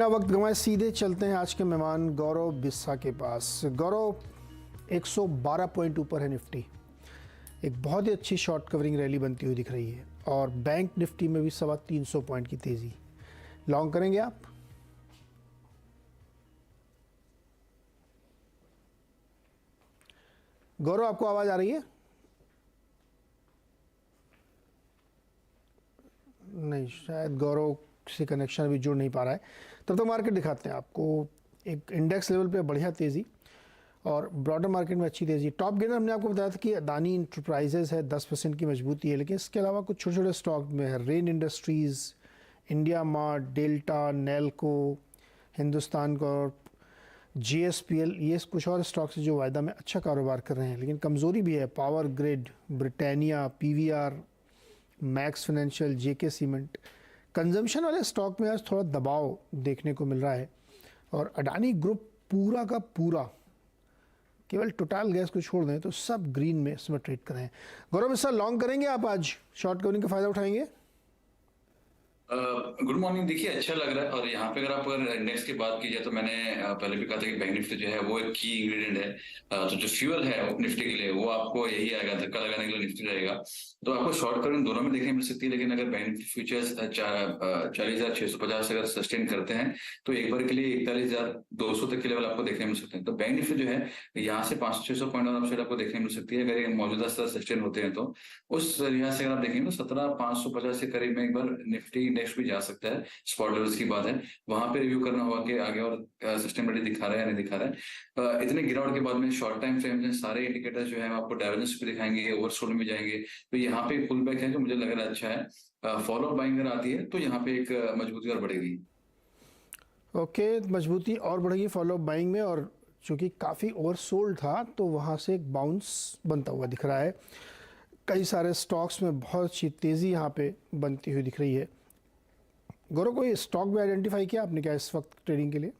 वक्त गंवाए सीधे चलते हैं आज के मेहमान गौरव बिस्सा के पास। गौरव, 112 पॉइंट ऊपर है निफ्टी। एक बहुत ही अच्छी शॉर्ट कवरिंग रैली बनती हुई दिख रही है और बैंक निफ्टी में भी 325 पॉइंट की तेजी। लॉन्ग करेंगे आप? गौरव, आपको आवाज आ रही है? नहीं, शायद गौरव से कनेक्शन अभी जुड़ नहीं पा रहा है। तब तक मार्केट दिखाते हैं आपको। एक इंडेक्स लेवल पे बढ़िया तेज़ी और ब्रॉडर मार्केट में अच्छी तेज़ी। टॉप गेनर हमने आपको बताया था कि अदानी इंटरप्राइजेज है, 10% की मजबूती है, लेकिन इसके अलावा कुछ छोटे छोटे स्टॉक में है। Rain industries, India mart, delta, Nelco, Hindustan Corp, GSPL, ये कुछ और स्टॉक्स जो वायदा में अच्छा कारोबार कर रहे हैं, लेकिन कमज़ोरी भी है। Power grid, Britannia, PVR, max financial, JK cement. Consumption वाले स्टॉक में आज थोड़ा दबाव देखने को मिल रहा है और अडानी ग्रुप पूरा का पूरा, केवल टोटल गैस को छोड़ दें तो सब ग्रीन में इसमें ट्रेड कर रहे हैं। गौरव, इसका लॉन्ग करेंगे आप? आज शॉर्ट कवरिंग का फायदा उठाएंगे? Good morning. देखिए, अच्छा लग रहा है। और यहाँ पे अगर इंडेक्स की बात की जाए तो मैंने पहले भी कहा था कि बैंक निफ्टी जो है वो एक की इंग्रेडिएंट है। तो जो फ्यूल है निफ्टी के लिए वो आपको यही आएगा, धक्का लगाने के लिए निफ्टी रहेगा। तो आपको शॉर्ट कवरिंग दोनों में देखने मिल सकती है, लेकिन अगर बैंक निफ्टी फ्यूचर्स 40,650 अगर सस्टेन करते हैं तो एक बार के लिए 41,200 तक के लेवल आपको देखने मिल सकते हैं। तो बैंक निफ्टी जो है यहाँ से 500-600 पॉइंट और अपसाइड आपको देखने मिल सकती है अगर ये मौजूदा स्तर सस्टेन होते हैं। तो उस लिहाज से अगर आप देखेंगे तो 17,550 के करीब में एक बार निफ्टी इंडेक्स भी जा सकता है। स्पॉट लेवल्स की बात है, वहां पे रिव्यू करना होगा कि आगे और सस्टेनेबिलिटी दिखा रहा है या नहीं दिखा रहा है। इतने गिरावट के बाद में शॉर्ट टाइम फ्रेम में सारे इंडिकेटर्स जो है आपको डाइवर्जेंस भी दिखाएंगे, ओवरसोल्ड में जाएंगे। तो यहाँ पे पुल बैक है जो मुझे लग रहा है अच्छा है। फॉलो बाइंग अगर आती है तो यहाँ पे एक मजबूती और बढ़ेगी। ओके, मजबूती और बढ़ेगी फॉलो बाइंग में, और चूंकि काफ़ी ओवरसोल्ड था तो वहाँ से एक बाउंस बनता हुआ दिख रहा है। कई सारे स्टॉक्स में बहुत अच्छी तेज़ी यहाँ पे बनती हुई दिख रही है। गौरव, कोई स्टॉक भी आइडेंटिफाई किया आपने क्या इस वक्त ट्रेडिंग के लिए?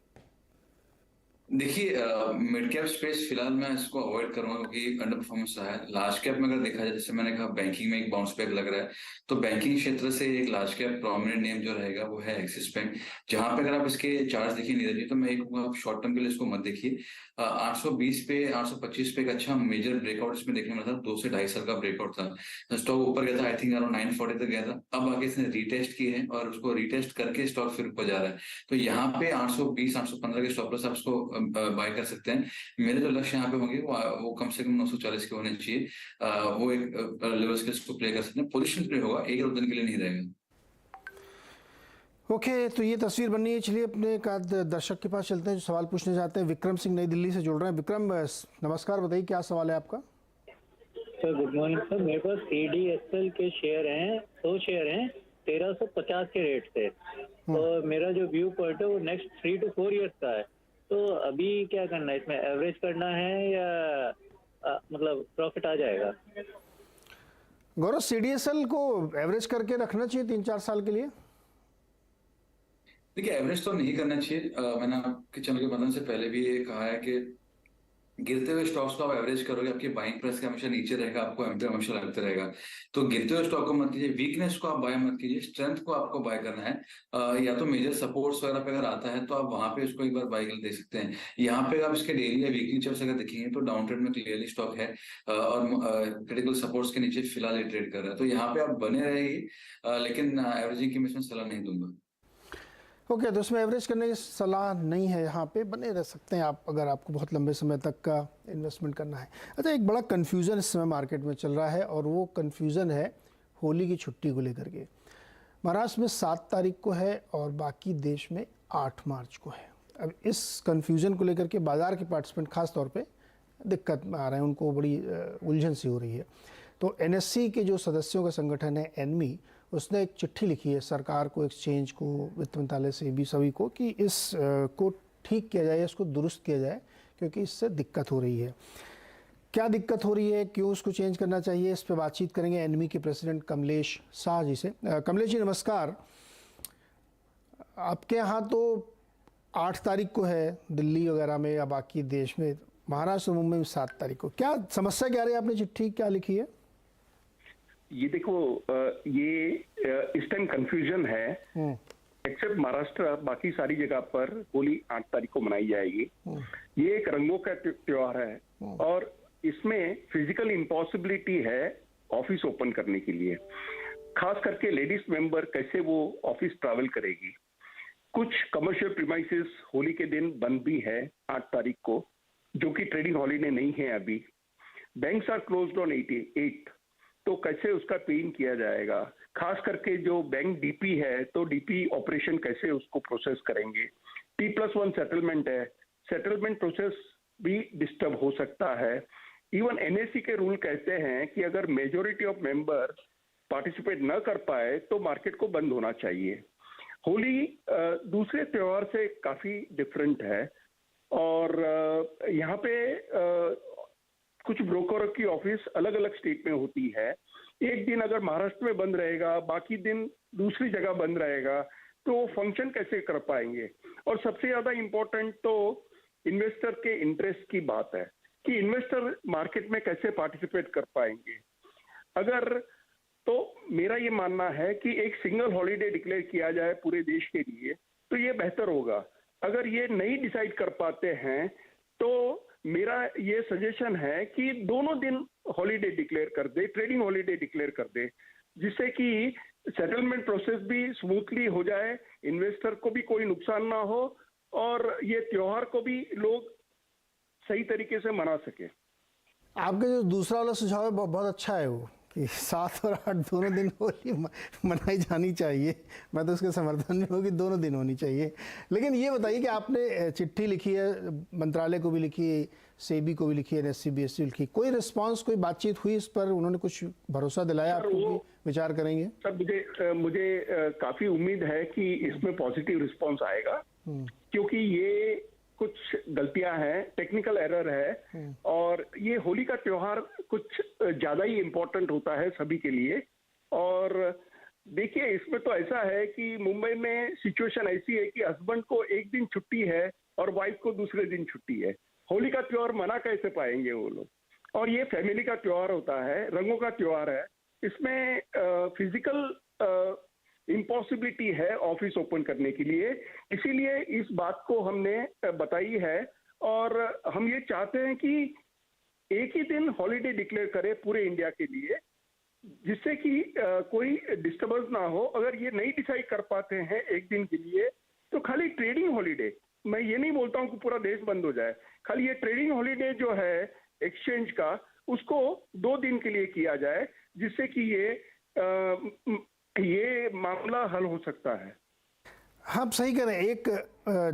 देखिए, मिड कैप स्पेस फिलहाल मैं इसको अवॉइड करूंगा क्योंकि अंडर परफॉर्मेंस रहा है। लार्ज कैप में अगर देखा जाए, जैसे मैंने कहा बैंकिंग में एक बाउंस बैक लग रहा है, तो बैंकिंग क्षेत्र से एक लार्ज कैप प्रोमिनेंट नेम जो रहेगा वो है एक्सिस बैंक। जहां पे अगर आप इसके चार्ट देखिए नीरज जी, तो मैं एक आप शॉर्ट टर्म के लिए इसको मत देखिए। 820 पे 825 पे एक अच्छा मेजर ब्रेकआउट इसमें देखने मिला था। 2 से 2.5 साल का ब्रेकआउट था। स्टॉक ऊपर गया था, आई थिंक अराउंड 940 तक गया था। अब आगे इसने रिटेस्ट किए हैं और उसको रिटेस्ट करके स्टॉक फिर ऊपर जा रहा है। तो यहाँ पे 820 815 के स्टॉप लॉस आप इसको बाय कर सकते हैं। मेरे जो लक्ष्य यहाँ पे होंगे वो कम से कम 940 के होने चाहिए। वो एक लेवल्स के इसको प्ले कर सकते हैं। पोजीशन प्ले होगा, एक और दिन के लिए नहीं रहेगा। ओके, तो ये तस्वीर बननी है। चलिए अपने एक आध दर्शक के पास चलते हैं जो सवाल पूछने चाहते हैं। विक्रम सिंह नई दिल्ली से जुड़ रहे हैं। विक्रम, नमस्कार, बताइए क्या सवाल है आपका? Sir good morning sir. मेरे पास ADSL के शेयर हैं, 100 शेयर हैं 1350 के रेट से। तो मेरा जो व्यू पॉइंट है वो नेक्स्ट 3 to 4 ईयर्स का है। तो अभी क्या करना है, इसमें एवरेज करना है या मतलब प्रॉफिट आ जाएगा? गौरव, CDSL को एवरेज करके रखना चाहिए 3-4 साल के लिए? देखिए, एवरेज तो नहीं करना चाहिए। मैंने आपके चैनल के बंधन से पहले भी ये कहा है कि गिरते हुए स्टॉक्स को आप एवरेज करोगे, आपकी बाइंग प्राइस का हमेशा नीचे रहेगा, आपको एमपी हमेशा लगता रहेगा। तो गिरते हुए स्टॉक को मत कीजिए, वीकनेस को आप बाय मत कीजिए, स्ट्रेंथ को आपको बाय करना है। या तो मेजर सपोर्ट्स वगैरह पे अगर आता है तो आप वहां पे उसको एक बार बाय कर दे सकते हैं। यहाँ पे आप इसके डेली या वीकली चार्ट्स अगर देखेंगे तो डाउन ट्रेंड में क्लियरली स्टॉक है और क्रिटिकल सपोर्ट्स के नीचे फिलहाल ये ट्रेड कर रहा है। तो यहाँ पे आप बने रहेगी, लेकिन एवरेजिंग की मैं इसमें सलाह नहीं दूंगा। ओके, तो इसमें एवरेज करने की सलाह नहीं है, यहाँ पे बने रह सकते हैं आप अगर आपको बहुत लंबे समय तक का इन्वेस्टमेंट करना है। अच्छा, एक बड़ा कन्फ्यूज़न इस समय मार्केट में चल रहा है और वो कन्फ्यूज़न है होली की छुट्टी को लेकर के। महाराष्ट्र में 7 तारीख को है और बाकी देश में 8 मार्च को है। अब इस कन्फ्यूज़न को लेकर के बाज़ार के पार्टिसिपेंट खास तौर पे दिक्कत में आ रहे हैं, उनको बड़ी उलझन सी हो रही है। तो NSE के जो सदस्यों का संगठन है एनमी, उसने एक चिट्ठी लिखी है सरकार को, एक्सचेंज को, वित्त मंत्रालय से भी सभी को, कि इस को ठीक किया जाए, इसको दुरुस्त किया जाए, क्योंकि इससे दिक्कत हो रही है। क्या दिक्कत हो रही है, क्यों उसको चेंज करना चाहिए, इस पर बातचीत करेंगे एनमी के प्रेसिडेंट कमलेश शाह जी से। कमलेश जी नमस्कार। आपके यहाँ तो 8 तारीख को है दिल्ली वगैरह में या बाकी देश में, महाराष्ट्र मुंबई में 7 तारीख को। क्या समस्या क्या रही है, आपने चिट्ठी क्या लिखी है? ये देखो, ये इस टाइम कंफ्यूजन है एक्सेप्ट महाराष्ट्र बाकी सारी जगह पर होली 8 तारीख को मनाई जाएगी। ये एक रंगों का त्योहार है और इसमें फिजिकल इम्पॉसिबिलिटी है ऑफिस ओपन करने के लिए, खास करके लेडीज मेंबर कैसे वो ऑफिस ट्रैवल करेगी। कुछ कमर्शियल प्रीमाइसेस होली के दिन बंद भी है 8 तारीख को, जो कि ट्रेडिंग हॉलीडे नहीं है अभी। बैंक्स आर क्लोज्ड ऑन 8, तो कैसे उसका पेइंग किया जाएगा, खास करके जो बैंक डीपी है तो डीपी ऑपरेशन कैसे उसको प्रोसेस करेंगे। T+1 सेटलमेंट है, सेटलमेंट प्रोसेस भी डिस्टर्ब हो सकता है। इवन NSE के रूल कहते हैं कि अगर मेजोरिटी ऑफ मेंबर पार्टिसिपेट न कर पाए तो मार्केट को बंद होना चाहिए। होली दूसरे त्योहार से काफी डिफरेंट है और यहाँ पे कुछ ब्रोकर की ऑफिस अलग अलग स्टेट में होती है। एक दिन अगर महाराष्ट्र में बंद रहेगा, बाकी दिन दूसरी जगह बंद रहेगा, तो वो फंक्शन कैसे कर पाएंगे। और सबसे ज्यादा इंपॉर्टेंट तो इन्वेस्टर के इंटरेस्ट की बात है कि इन्वेस्टर मार्केट में कैसे पार्टिसिपेट कर पाएंगे। अगर तो मेरा ये मानना है कि एक सिंगल हॉलीडे डिक्लेयर किया जाए पूरे देश के लिए तो ये बेहतर होगा। अगर ये नहीं डिसाइड कर पाते हैं तो मेरा ये सजेशन है कि दोनों दिन हॉलीडे डिक्लेयर कर दे, ट्रेडिंग हॉलीडे डिक्लेयर कर दे, जिससे कि सेटलमेंट प्रोसेस भी स्मूथली हो जाए, इन्वेस्टर को भी कोई नुकसान ना हो और ये त्योहार को भी लोग सही तरीके से मना सके। आपका जो दूसरा वाला सुझाव है बहुत अच्छा है, वो कि 7 और 8 दोनों दिन होली मनाई जानी चाहिए। मैं तो उसके समर्थन में हूँ कि दोनों दिन होनी चाहिए। लेकिन ये बताइए कि आपने चिट्ठी लिखी है, मंत्रालय को भी लिखी है, सेबी को भी लिखी है, NSE BSE लिखी, कोई रिस्पांस, कोई बातचीत हुई इस पर? उन्होंने कुछ भरोसा दिलाया आपको कि विचार करेंगे? सर मुझे काफी उम्मीद है कि इसमें पॉजिटिव रिस्पॉन्स आएगा, क्योंकि ये कुछ गलतियां हैं, टेक्निकल एरर है और ये होली का त्योहार कुछ ज्यादा ही इम्पोर्टेंट होता है सभी के लिए। और देखिए इसमें तो ऐसा है कि मुंबई में सिचुएशन ऐसी है कि हस्बैंड को एक दिन छुट्टी है और वाइफ को दूसरे दिन छुट्टी है। होली का त्योहार मना कैसे पाएंगे वो लोग? और ये फैमिली का त्योहार होता है, रंगों का त्योहार है, इसमें फिजिकल इम्पॉसिबिलिटी है ऑफिस ओपन करने के लिए। इसीलिए इस बात को हमने बताई है और हम ये चाहते हैं कि एक ही दिन हॉलीडे डिक्लेयर करें पूरे इंडिया के लिए, जिससे कि कोई डिस्टर्बेंस ना हो। अगर ये नहीं डिसाइड कर पाते हैं एक दिन के लिए तो खाली ट्रेडिंग हॉलीडे, मैं ये नहीं बोलता हूं कि पूरा देश बंद हो जाए, खाली ये ट्रेडिंग हॉलीडे जो है एक्सचेंज का, उसको 2 दिन के लिए किया जाए, जिससे कि ये मामला हल हो सकता है। हाँ, आप सही कह रहे हैं। एक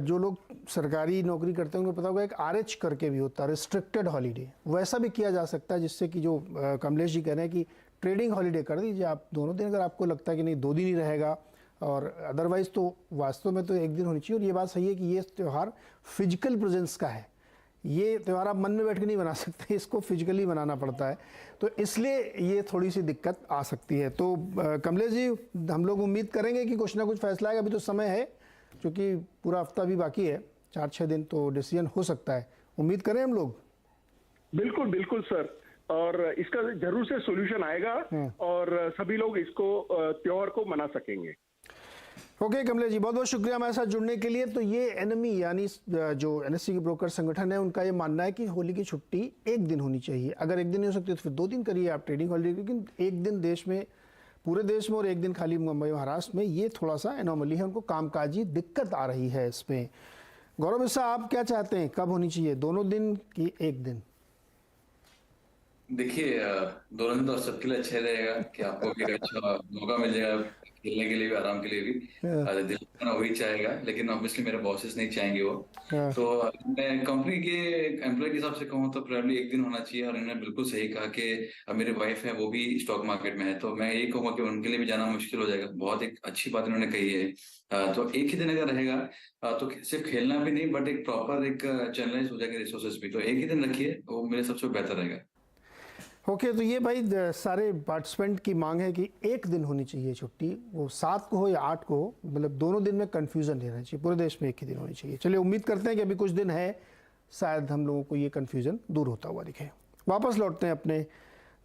जो लोग सरकारी नौकरी करते हैं उनको पता होगा, एक RH करके भी होता है, रिस्ट्रिक्टेड हॉलीडे, वैसा भी किया जा सकता है, जिससे कि जो कमलेश जी कह रहे हैं कि ट्रेडिंग हॉलीडे कर दीजिए आप दोनों दिन, अगर आपको लगता है कि नहीं 2 दिन ही रहेगा, और अदरवाइज तो वास्तव में तो 1 दिन होनी चाहिए। और ये बात सही है कि ये त्यौहार फिजिकल प्रेजेंस का है, ये त्यौहार आप मन में बैठ के नहीं बना सकते, इसको फिजिकली बनाना पड़ता है, तो इसलिए ये थोड़ी सी दिक्कत आ सकती है। तो कमलेश जी, हम लोग उम्मीद करेंगे कि कुछ ना कुछ फैसला आएगा। अभी तो समय है, क्योंकि पूरा हफ्ता भी बाकी है, 4-6 दिन, तो डिसीजन हो सकता है। उम्मीद करें हम लोग। बिल्कुल बिल्कुल सर, और इसका जरूर से सोल्यूशन आएगा और सभी लोग इसको त्योहार को मना सकेंगे। ओके कमलेश जी, बहुत बहुत शुक्रिया हमारे साथ जुड़ने के लिए। तो ये NME यानी जो NSE की ब्रोकर संगठन है, उनका ये मानना है कि होली की छुट्टी 1 दिन होनी चाहिए। अगर 1 दिन नहीं हो सकती तो फिर 2 दिन करिए आप ट्रेडिंग हॉलीडे, लेकिन 1 दिन देश में, पूरे देश में, और 1 दिन खाली मुंबई महाराष्ट्र में, ये थोड़ा सा एनोमली है, उनको कामकाजी दिक्कत आ रही है इसमें। गौरव मिश्रा, आप क्या चाहते हैं, कब होनी चाहिए, दोनों दिन कि 1 दिन? देखिए, दोनों दिन तो सबके लिए अच्छा रहेगा कि आपको भी एक अच्छा मौका मिल जाएगा खेलने के लिए भी, आराम के लिए भी। दिल करना वही चाहेगा, लेकिन ऑब्वियसली मेरे बॉसेस नहीं चाहेंगे वो। तो मैं कंपनी के एम्प्लॉय के हिसाब से कहूँ तो प्रोबेबली 1 दिन होना चाहिए। और इन्होंने बिल्कुल सही कहा कि अब मेरे वाइफ है, वो भी स्टॉक मार्केट में है, तो मैं यही कहूँगा कि उनके लिए भी जाना मुश्किल हो जाएगा। बहुत एक अच्छी बात इन्होंने कही है। तो 1 ही दिन अगर रहेगा तो सिर्फ खेलना भी नहीं, बट एक प्रॉपर एक चैनलाइज हो जाएगा रिसोर्सेज भी। तो 1 ही दिन रखिए, वो मेरे सबसे बेहतर रहेगा। ओके, तो ये भाई सारे पार्टिसिपेंट की मांग है कि 1 दिन होनी चाहिए छुट्टी, वो 7 को हो या 8 को हो, मतलब दोनों दिन में कन्फ्यूज़न नहीं रहना चाहिए, पूरे देश में 1 ही दिन होनी चाहिए। चलिए, उम्मीद करते हैं कि अभी कुछ दिन है, शायद हम लोगों को ये कन्फ्यूज़न दूर होता हुआ दिखे। वापस लौटते हैं अपने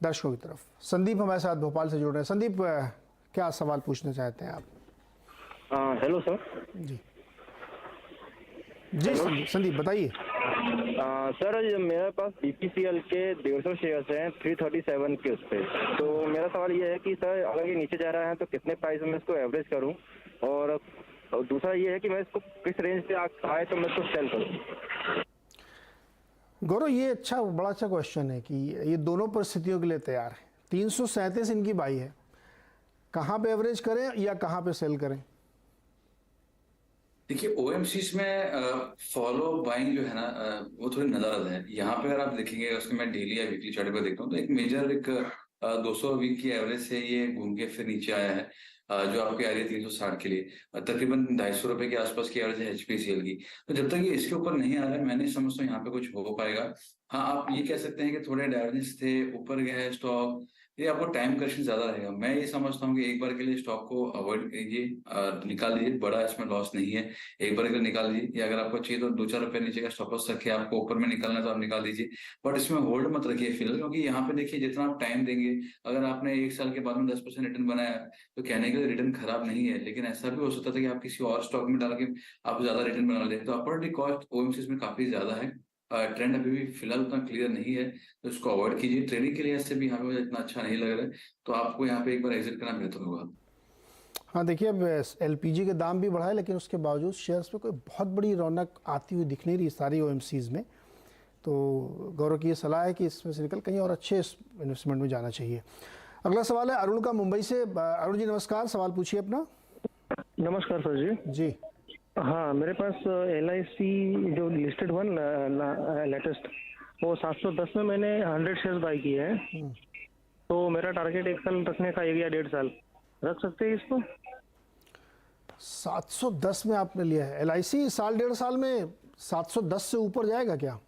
दर्शकों की तरफ। संदीप हमारे साथ भोपाल से जुड़ रहे हैं। संदीप, क्या सवाल पूछना चाहते हैं आप? Hello sir. जी जी संदीप बताइए। सर ये मेरे पास BPCL के 150 शेयर्स हैं 337 के उस पे। तो मेरा सवाल ये है कि सर अगर ये नीचे जा रहा है तो कितने प्राइस में इसको एवरेज करूं, और दूसरा ये है कि मैं इसको किस रेंज पे आए तो मैं इसको सेल करूं। गौरव ये बड़ा अच्छा क्वेश्चन है कि ये दोनों परिस्थितियों के लिए तैयार है। 337 इनकी बाई है, कहाँ पे एवरेज करें या कहाँ पे सेल करें? देखिए OMCs में फॉलो बाइंग जो है ना वो थोड़ी नजर है। यहाँ पे अगर आप देखेंगे, उसको मैं डेली या वीकली चार्ट पर देखता हूँ तो एक मेजर 200 वीक की एवरेज से ये घूम के फिर नीचे आया है, जो आपकी आ रही है 360 के लिए। तकरीबन 250 रुपए के आसपास की एवरेज है HPCL की। तो जब तक ये इसके ऊपर नहीं आ रहा है, मैं नहीं समझता हूँ यहाँ पे कुछ हो पाएगा। हाँ, आप ये कह सकते हैं कि थोड़े डाइवर्जेंस थे, ऊपर गया है स्टॉक, ये आपको टाइम करेक्शन ज्यादा रहेगा। मैं ये समझता हूँ कि एक बार के लिए स्टॉक को अवॉइड कीजिए, निकाल दीजिए, बड़ा इसमें लॉस नहीं है। एक बार अगर निकाल दीजिए, या अगर आपको चाहिए तो 2-4 रुपए नीचे का स्टॉप लॉस रखे, आपको ऊपर में निकालना है तो आप निकाल दीजिए, बट इसमें होल्ड मत रखिए फिलहाल। क्योंकि यहाँ पे देखिए, जितना आप टाइम देंगे, अगर आपने 1 साल के बाद में 10% रिटर्न बनाया तो कहने के लिए रिटर्न खराब नहीं है, लेकिन ऐसा भी हो सकता था कि आप किसी और स्टॉक में डाल के आप ज्यादा रिटर्न बना लें। तो अपॉर्चुनिटी कॉस्ट OMCs में काफी ज्यादा है। ट्रेंड अभी भी फिलहाल उतना क्लियर नहीं है, तो इसको अवॉइड कीजिए। ट्रेडिंग के लिए ऐसे भी हमें इतना अच्छा नहीं लग रहा है, तो आपको यहाँ पे एक बार एग्जिट करना बेहतर होगा। हाँ देखिए, अब LPG के दाम भी बढ़ा है, लेकिन उसके बावजूद शेयर्स पे कोई बहुत बड़ी रौनक आती हुई दिख नहीं रही सारी OMCs में। तो गौरव की ये सलाह है कि इसमें से निकल कहीं और अच्छे इन्वेस्टमेंट में जाना चाहिए। अगला सवाल है अरुण का, मुंबई से। अरुण जी नमस्कार, सवाल पूछिए अपना। नमस्कार सर जी। जी हाँ, मेरे पास LIC जो लिस्टेड वन लेटेस्ट, वो 710 में मैंने 100 शेयर्स बाई किए हैं। तो मेरा टारगेट 1 साल रखने का, 1 या 1.5 साल रख सकते हैं इसको। 710 में आपने लिया है LIC, साल 1.5 साल में 710 से ऊपर जाएगा क्या?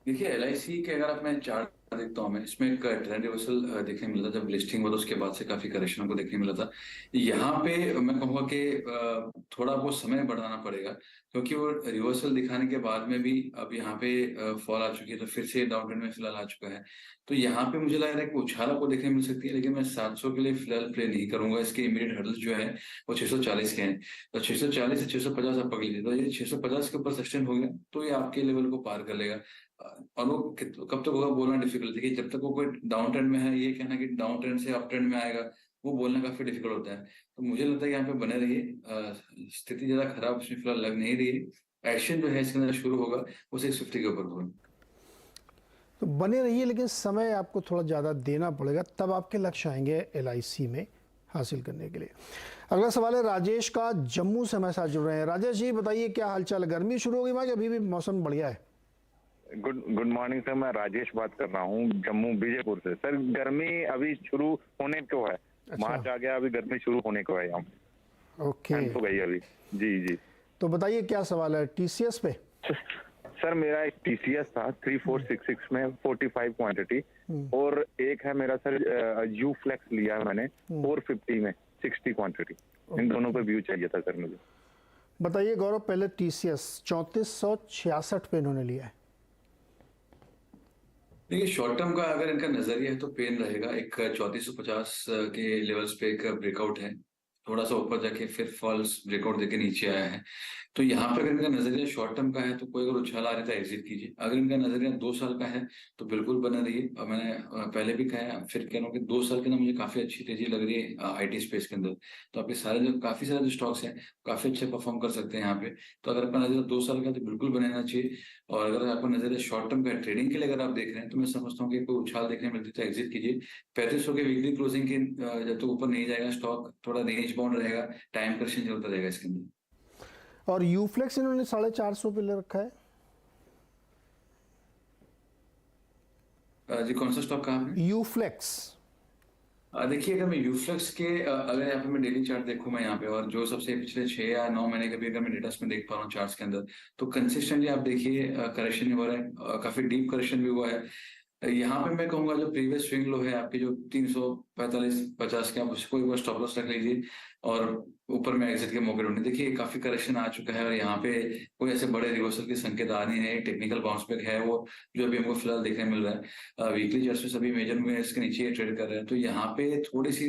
देखिए LIC के अगर आप मैं चार्ट देखता हूँ, मैं इसमें एक ट्रेंड रिवर्सल देखने मिला था। जब लिस्टिंग हुआ तो उसके बाद से काफी करेक्शन को देखने मिला था। यहाँ पे मैं कहूँगा कि थोड़ा वो समय बढ़ाना पड़ेगा, क्योंकि वो रिवर्सल दिखाने के बाद में भी अब यहाँ पे फॉल आ चुकी है, तो फिर से डाउन ट्रेंड में फिलहाल आ चुका है। तो यहाँ पे मुझे लग रहा है कि उछाल आपको देखने मिल सकती है, लेकिन मैं 700 के लिए फिलहाल प्ले नहीं करूंगा। इसके इमीडिएट हर्डल्स जो है वो 640 के हैं, तो 640 से 650 आप पकड़ लीजिए। तो ये 650 के ऊपर सस्टेन हो गया तो ये आपके लेवल को पार कर लेगा। और वो कब तक होगा बोलना डिफिकल्ट है, कि जब तक वो कोई डाउन ट्रेंड में है, ये कहना कि डाउन ट्रेंड से अप ट्रेंड में आएगा, वो बोलना काफी डिफिकल्ट होता है। तो मुझे लगता है यहाँ पे बने रहिए। स्थिति ज्यादा खराब इसमें फिलहाल लग नहीं रही है। एक्शन जो है इसके अंदर शुरू होगा वो 650 के ऊपर होगा। तो बने रहिए, लेकिन समय आपको थोड़ा ज़्यादा देना पड़ेगा, तब आपके लक्ष्य आएंगे LIC में हासिल करने के लिए। अगला सवाल है राजेश का, जम्मू से हमारे साथ जुड़ रहे हैं। राजेश जी बताइए, क्या हालचाल है? गर्मी शुरू हो गई वहाँ, अभी भी मौसम बढ़िया है? गुड मॉर्निंग सर, मैं राजेश बात कर रहा हूँ जम्मू विजयपुर से। सर गर्मी अभी शुरू होने को है। अच्छा। मार्च आ गया, अभी गर्मी शुरू होने को है यहाँ। ओके तो गई अभी। जी जी। तो बताइए क्या सवाल है TCS पे? सर मेरा एक TCS था 3466 में 45 क्वांटिटी, और एक है मेरा सर UFlex लिया है मैंने 450 में 60 क्वांटिटी। इन दोनों पे व्यू चाहिए था सर मुझे। बताइए गौरव, पहले TCS 3466 पे इन्होंने लिया है। देखिए शॉर्ट टर्म का अगर इनका नजरिया है तो पेन रहेगा। एक 3450 के लेवल्स पे एक ब्रेकआउट है, थोड़ा सा ऊपर जाके फिर फॉल्स ब्रेकआउट देके नीचे आया है। तो यहाँ पे अगर इनका नजरिया शॉर्ट टर्म का है तो कोई अगर उछाल आ रहा है एग्जिट कीजिए। अगर इनका नजरिया 2 साल का है तो बिल्कुल बना रहिए। और मैंने पहले भी कहा है, फिर कह रहा हूँ कि 2 साल के अंदर मुझे काफी अच्छी तेजी लग रही है IT स्पेस के अंदर। तो आपके काफी सारे जो स्टॉक्स हैं काफी अच्छे परफॉर्म कर सकते हैं यहाँ पे। तो अगर आपका नजरिया 2 साल का है तो बिल्कुल बनाना चाहिए। और अगर आपका नजरिया शॉर्ट टर्म का ट्रेडिंग के लिए अगर आप देख रहे हैं तो मैं समझता हूँ कि कोई उछाल देखने मिलती तो एग्जिट कीजिए। 3500 के वीकली क्लोजिंग के जब तक ऊपर नहीं जाएगा स्टॉक थोड़ा रेंज बाउंड रहेगा, टाइम करेक्शन चलता रहेगा इसके अंदर। और UFlex इन्होंने 450 पे ले रखा है। जी कौन सा स्टॉक कहा आपने? UFlex। देखिए अगर मैं यूफ्लेक्स के अगर यहाँ पे मैं डेली चार्ट देखूं मैं यहाँ पे, और जो सबसे पिछले 6 या 9 महीने के भी अगर मैं डेटा में देख पा रहा हूँ चार्ट्स के अंदर, तो कंसिस्टेंटली आप देखिए करेक्शन हो रहा है, काफी डीप करेक्शन भी हुआ है। यहाँ पे मैं कहूंगा जो प्रीवियस स्विंग लो है आपके जो 345-50 के, आप उसको एक बार स्टॉप लॉस रख लीजिए। और ऊपर में एग्जिट के मौके ढूंढे। देखिए काफी करेक्शन आ चुका है और यहाँ पे कोई ऐसे बड़े रिवर्सल के संकेत आ नहीं है। टेक्निकल बाउंस बैक है वो जो अभी हमको फिलहाल देखने मिल रहा है। वीकली चार्ट्स में सभी मेजर में इसके नीचे ट्रेड कर रहे हैं, तो यहाँ पे थोड़ी सी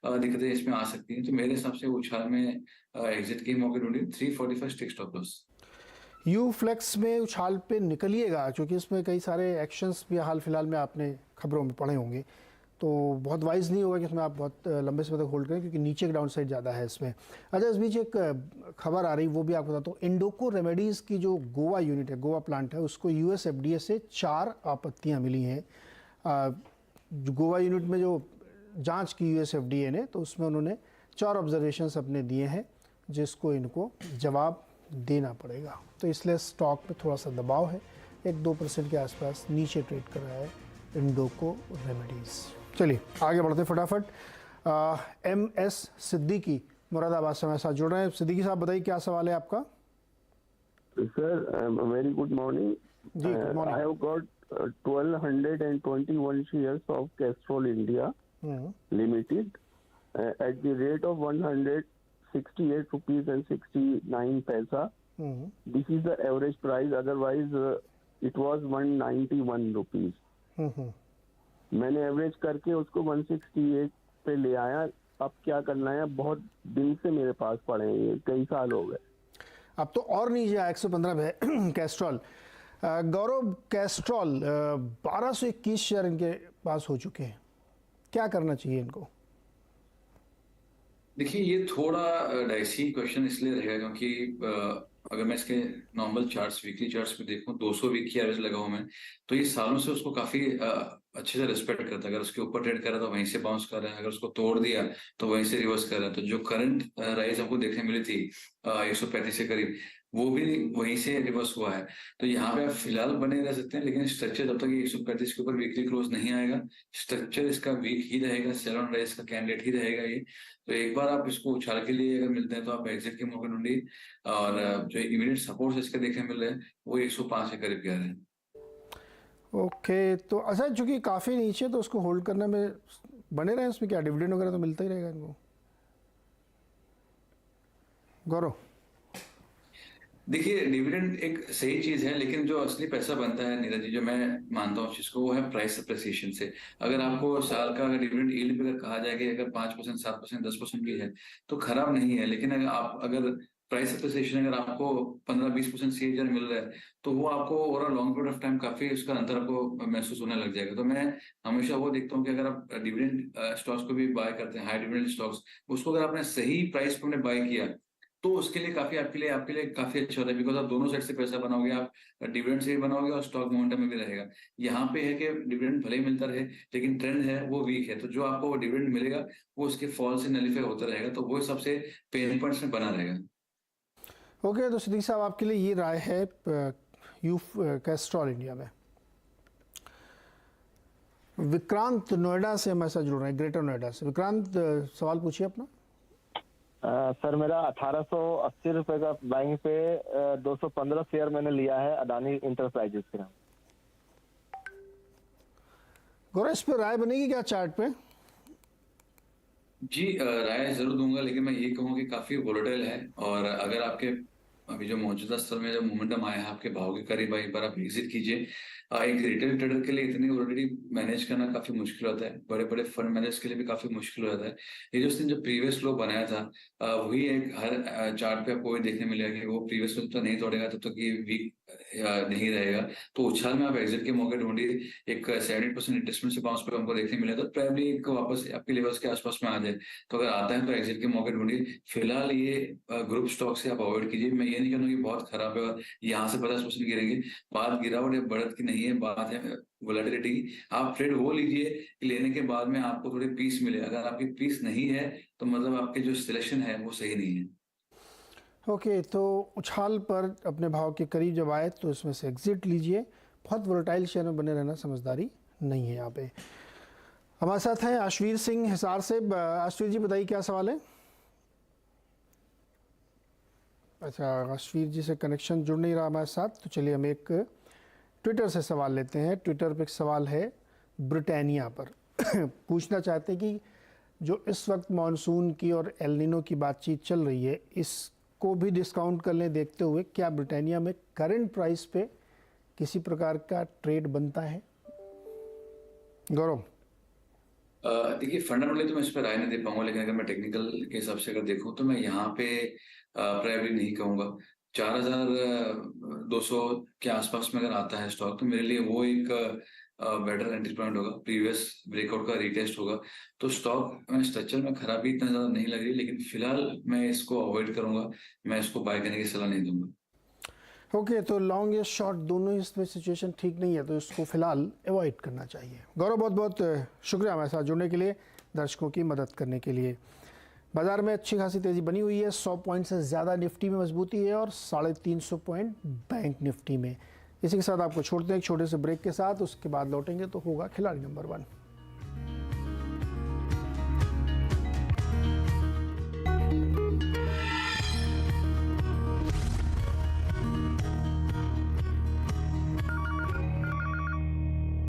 दिक्कतें इसमें आ सकती हैं। तो मेरे हिसाब से उछाल में एग्जिट के मौके ढूंढे। 345 stick stop loss. UFlex में उछाल पे निकलिएगा, क्योंकि इसमें कई सारे एक्शंस भी हाल फिलहाल में आपने खबरों में पढ़े होंगे, तो बहुत वाइज नहीं होगा कि इसमें आप बहुत लंबे समय तक होल्ड करें, क्योंकि नीचे के डाउन साइड ज़्यादा है इसमें। अच्छा, इस बीच एक खबर आ रही, वो भी आपको बताता हूँ। इंडोको रेमेडीज़ की जो गोवा यूनिट है, गोवा प्लांट है, उसको US FDA से 4 आपत्तियाँ मिली हैं। गोवा यूनिट में जो जांच की US FDA ने, तो उसमें उन्होंने 4 ऑब्जर्वेशंस अपने दिए हैं, जिसको इनको जवाब देना पड़ेगा। तो इसलिए स्टॉक पे थोड़ा सा दबाव है, 1-2% के आसपास नीचे ट्रेड कर रहा है इंडोको रेमेडीज़। चलिए आगे बढ़ते फटाफट। MS सिद्दीकी मुरादाबाद से हमारे साथ जुड़ रहे हैं। सिद्दीकी साहब बताइए, क्या सवाल है आपका? Sir, very good morning. जी, good morning. I have got 1,221 shares of Castrol India Limited at the rate of 168 rupees and 69 paisa. This is the average price. Otherwise, it was 191 rupees. मैंने एवरेज करके उसको 168 पे ले आया। अब क्या करना है? बहुत दिन से मेरे पास पड़े हैं, ये कई साल हो गए। अब तो और नीचे आया 115 पे कैस्ट्रॉल। गौरव, कैस्ट्रॉल 1221 शेयर इनके पास हो चुके हैं, क्या करना चाहिए इनको? देखिए ये थोड़ा डाइसी क्वेश्चन इसलिए रहेगा क्योंकि अगर मैं इसके नॉर्मल चार्ट्स, वीकली चार्ट्स में देखूं, 200 वीक की एवरेज लगा हुआ मैं, तो ये सालों से उसको काफी अच्छे से रिस्पेक्ट करता है। अगर उसके ऊपर ट्रेड कर रहा है तो वहीं से बाउंस कर रहा है, अगर उसको तोड़ दिया तो वहीं से रिवर्स कर रहा है। तो जो करंट राइज हमको देखने मिली थी 135 के करीब, वो भी वहीं से रिवर्स हुआ है। तो यहाँ पे आप फिलहाल बने रह सकते हैं, लेकिन स्ट्रक्चर जब तक ये 135 के ऊपर वीकली क्लोज नहीं आएगा, स्ट्रक्चर इसका वीक ही रहेगा, सेल ऑन राइज का कैंडिडेट ही रहेगा ये। तो एक बार आप इसको उछाल के लिए अगर मिलते हैं तो आप एग्जिट के मौके ढूंढिए। और जो इमीडिएट सपोर्ट इसके देखने मिल रहे हैं वो 105 के करीब गया है। ओके, तो अच्छा, चूंकि काफ़ी नीचे, तो उसको होल्ड करने में बने रहे, उसमें क्या डिविडेंड वगैरह तो मिलता ही रहेगा इनको? गौरव, देखिए डिविडेंड एक सही चीज है, लेकिन जो असली पैसा बनता है नीरज जी, जो मैं मानता हूँ जिसको, वो है प्राइस अप्रिसिएशन से। अगर आपको साल का डिविडेंड यील्ड पे अगर कहा जाए कि अगर 5%, 7%, 10% भी है तो खराब नहीं है। लेकिन अगर प्राइस अप्रिसिएशन अगर आपको 15-20% CAGR मिल रहा है, तो वो आपको overall long period of time काफी उसका अंतर आपको महसूस होने लग जाएगा। तो मैं हमेशा वो देखता हूँ कि अगर आप डिविडेंड स्टॉक्स को भी बाय करते हैं, हाई डिविडेंड स्टॉक्स, उसको अगर आपने सही प्राइस पर बाय किया तो उसके लिए काफी आपके लिए काफी अच्छा होता है, बिकॉज आप दोनों साइड से पैसा बनाओगे, आप डिविडेंड से भी बनाओगे और स्टॉक मोमेंटम में भी रहेगा। यहाँ पे है कि डिविडेंड भले ही मिलता रहे, लेकिन ट्रेंड है वो वीक है, तो जो आपको डिविडेंड मिलेगा वो उसके फॉल से नलीफाई होता रहेगा, तो वो सबसे पेन पॉइंट्स में बना रहेगा। ओके, तो सिद्दीकी साहब आपके लिए ये राय है कैस्ट्रॉल इंडिया में। विक्रांत नोएडा से हमारे साथ जुड़ रहे हैं, ग्रेटर नोएडा से। विक्रांत, सवाल पूछिए अपना। सर, मेरा 1880 रुपए का बाइंग पे 215 शेयर मैंने लिया है अडानी इंटरप्राइजेस के नाम। गौरव, इस पर राय बनेगी क्या चार्ट पे? जी राय जरूर दूंगा, लेकिन मैं ये कहूँगा कि काफी वोलेटाइल है, और अगर आपके अभी जो मौजूदा स्तर में जो मोमेंटम आया है आपके भाव के करीब, एक बार आप एग्जिट कीजिए। एक रिटेल ट्रेडर के लिए इतनी ऑलरेडी मैनेज करना काफी मुश्किल होता है, बड़े बड़े फंड मैनेजर्स के लिए भी काफी मुश्किल हो जाता है। ये जो उसने जो प्रीवियस लो बनाया था, वही एक हर चार्ट पे आपको देखने मिलेगा कि वो प्रीवियस लो तो नहीं तोड़ेगा तब तक ये वीक नहीं रहेगा। तो उछाल में आप एग्जिट के मौके ढूंढिए। एक 70% इन्वेस्टमेंट से बाउंस पे हमको देखने मिला, तो प्राइमली वापस आपके लेवल्स के आसपास में आ जाए, तो अगर आता है तो एग्जिट के मौके ढूंढिए। फिलहाल ये ग्रुप स्टॉक से आप अवॉइड कीजिए। मैं ये नहीं कहूँगा कि बहुत खराब है और यहाँ से 50% गिरेंगे, बात गिरावट या बढ़त की नहीं है, बात है वोलेटिलिटी की। आप ट्रेड वो लीजिए कि लेने के बाद में आपको थोड़ी पीस मिले। अगर आपकी पीस नहीं है तो मतलब आपके जो सिलेक्शन है वो सही नहीं है। ओके, तो उछाल पर अपने भाव के करीब जब आए तो इसमें से एग्जिट लीजिए। बहुत वोलेटाइल शेयर में बने रहना समझदारी नहीं है यहाँ पे। हमारे साथ हैं आशवीर सिंह हिसार से। आशवीर जी बताइए, क्या सवाल है? अच्छा, आशवीर जी से कनेक्शन जुड़ नहीं रहा हमारे साथ, तो चलिए हम एक ट्विटर से सवाल लेते हैं। ट्विटर पे एक सवाल है ब्रिटानिया पर। पूछना चाहते हैं कि जो इस वक्त मानसून की और एल नीनो की बातचीत चल रही है, इसको भी डिस्काउंट कर लें देखते हुए, क्या ब्रिटानिया में करंट प्राइस पे किसी प्रकार का ट्रेड बनता है? गौरव। देखिए, फंडामेंटली तो मैं इस पर राय नहीं दे पाऊंगा, लेकिन अगर मैं टेक्निकल के हिसाब से अगर देखूं तो मैं यहाँ पे प्रायोरिटी नहीं कहूंगा। 4200 के आसपास में अगर आता है स्टॉक, तो मेरे लिए वो एक बेटर एंट्री पॉइंट होगा। प्रीवियस ब्रेकआउट का रीटेस्ट होगा, तो स्टॉक में स्ट्रक्चर में खराबी इतना ज्यादा नहीं लग रही, लेकिन फिलहाल मैं इसको अवॉइड करूंगा, मैं इसको बाय करने की सलाह नहीं दूंगा। ओके, तो लॉन्ग या शॉर्ट दोनों ही इसमें सिचुएशन ठीक नहीं है, तो इसको फिलहाल अवॉइड करना चाहिए। गौरव, बहुत बहुत शुक्रिया हमारे साथ जुड़ने के लिए, दर्शकों की मदद करने के लिए। बाजार में अच्छी खासी तेज़ी बनी हुई है, 100 पॉइंट से ज़्यादा निफ्टी में मजबूती है और 350 पॉइंट बैंक निफ्टी में। इसी के साथ आपको छोड़ते हैं एक छोटे से ब्रेक के साथ, उसके बाद लौटेंगे तो होगा खिलाड़ी नंबर 1।